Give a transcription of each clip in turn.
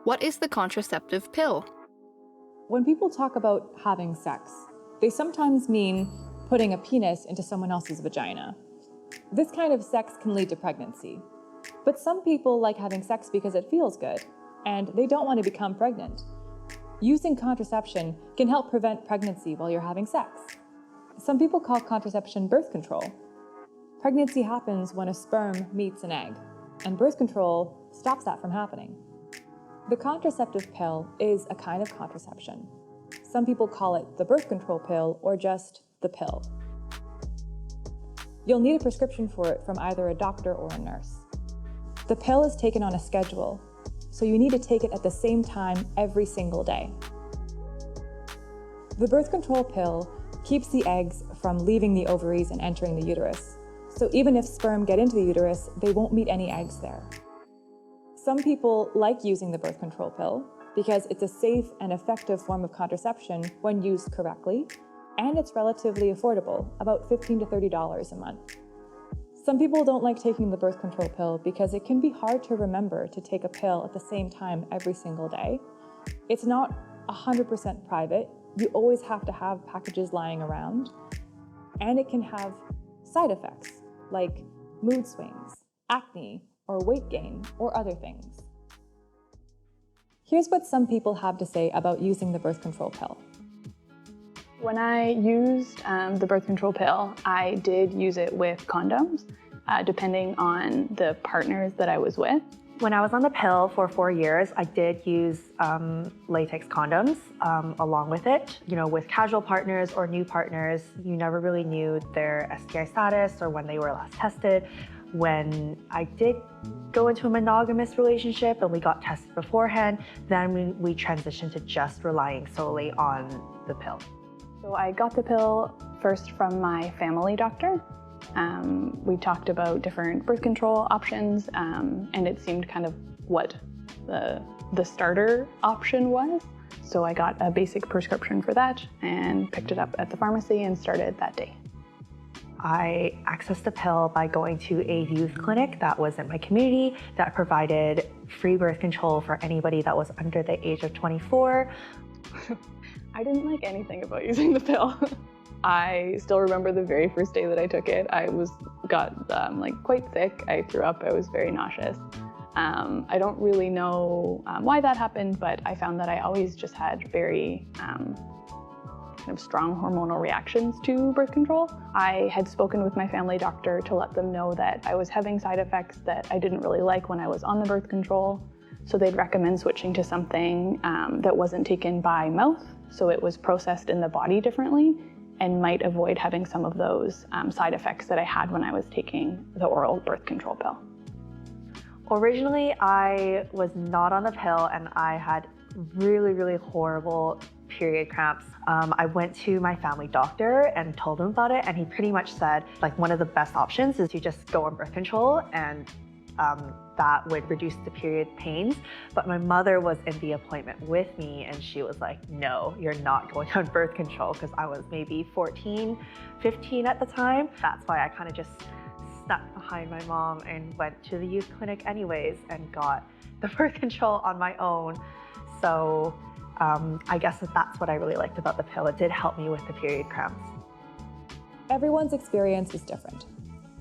What is the contraceptive pill? When people talk about having sex, they sometimes mean putting a penis into someone else's vagina. This kind of sex can lead to pregnancy. But some people like having sex because it feels good, and they don't want to become pregnant. Using contraception can help prevent pregnancy while you're having sex. Some people call contraception birth control. Pregnancy happens when a sperm meets an egg, and birth control stops that from happening. The contraceptive pill is a kind of contraception. Some people call it the birth control pill or just the pill. You'll need a prescription for it from either a doctor or a nurse. The pill is taken on a schedule, so you need to take it at the same time every single day. The birth control pill keeps the eggs from leaving the ovaries and entering the uterus, so even if sperm get into the uterus, they won't meet any eggs there. Some people like using the birth control pill because it's a safe and effective form of contraception when used correctly, and it's relatively affordable, about $15 to $30 a month. Some people don't like taking the birth control pill because it can be hard to remember to take a pill at the same time every single day. It's not 100% private. You always have to have packages lying around, and it can have side effects like mood swings, acne, or weight gain, or other things. Here's what some people have to say about using the birth control pill. When I used the birth control pill, I did use it with condoms, depending on the partners that I was with. When I was on the pill for 4 years, I did use latex condoms along with it. You know, with casual partners or new partners, you never really knew their STI status or when they were last tested. When I did go into a monogamous relationship and we got tested beforehand, then we transitioned to just relying solely on the pill. So I got the pill first from my family doctor. We talked about different birth control options, and it seemed kind of what the starter option was. So I got a basic prescription for that and picked it up at the pharmacy and started that day. I accessed the pill by going to a youth clinic that was in my community that provided free birth control for anybody that was under the age of 24. I didn't like anything about using the pill. I still remember the very first day that I took it. I got quite sick. I threw up. I was very nauseous. I don't really know why that happened, but I found that I always just had very kind of strong hormonal reactions to birth control. I had spoken with my family doctor to let them know that I was having side effects that I didn't really like when I was on the birth control. So they'd recommend switching to something that wasn't taken by mouth, so it was processed in the body differently and might avoid having some of those side effects that I had when I was taking the oral birth control pill. Originally, I was not on the pill and I had really, really horrible period cramps. I went to my family doctor and told him about it, and he pretty much said, like, one of the best options is to just go on birth control, and that would reduce the period pains. But my mother was in the appointment with me and she was like, no, you're not going on birth control, because I was maybe 14, 15 at the time. That's why I kind of just snuck behind my mom and went to the youth clinic anyways and got the birth control on my own. So I guess that's what I really liked about the pill. It did help me with the period cramps. Everyone's experience is different.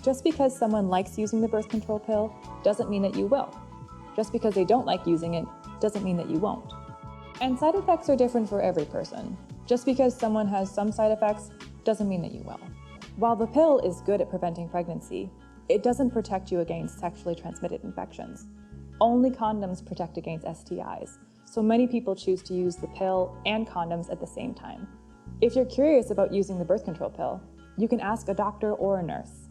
Just because someone likes using the birth control pill doesn't mean that you will. Just because they don't like using it doesn't mean that you won't. And side effects are different for every person. Just because someone has some side effects doesn't mean that you will. While the pill is good at preventing pregnancy, it doesn't protect you against sexually transmitted infections. Only condoms protect against STIs, so many people choose to use the pill and condoms at the same time. If you're curious about using the birth control pill, you can ask a doctor or a nurse.